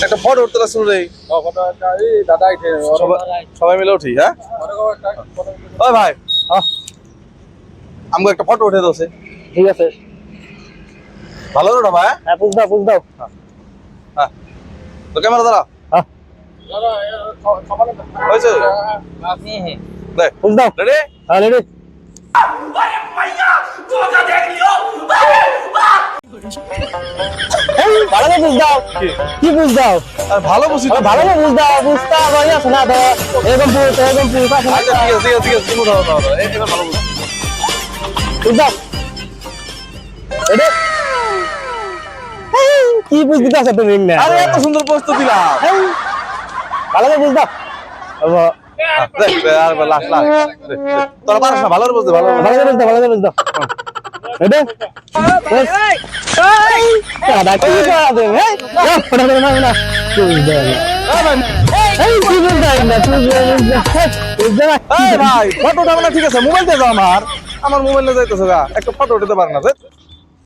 একটা ফটো উঠতে শুরু রে সবাই মিলে উঠি হ্যাঁ ওই ভাই আমাকে একটা ফটো উঠে দোছে ঠিক আছে ভালো রে ভাই হ্যাঁ বুঝ দাও হ্যাঁ তো ক্যামেরা দাঁড়া হ্যাঁ হয়েছে দেখ বুঝ দাও রেডি হ্যাঁ রেডি ভালো করে বুঝ দাও কি বুঝ দাও আর ভালো বুঝি তো ভালো করে বুঝ দাও বুঝতে ভাই আছে না তো এরকম পুষ আছে না আচ্ছা ঠিক আছে তুমি দাও এবার ভালো বুঝি বুঝ দাও রেডি কি বুঝ দিতে আছে তুমি না আরে এত সুন্দর পোস্ট দিলাম ভালো করে বুঝ দাও দেখ আর লাস্ট তোরা পারিস না ভালো করে বুঝতে ভালো ভালো করে বুঝ দাও রেডি দাদা কি করে হ্যাঁ ফটো করে না বুঝ দাও এই কি বুঝ দাও না তুই বুঝ দাও এই ভাই ফটোটা মানে ঠিক আছে মোবাইল দিয়ে দাও আমার মোবাইলে যাইতেছো গা একটা ফটো উঠাতে পার না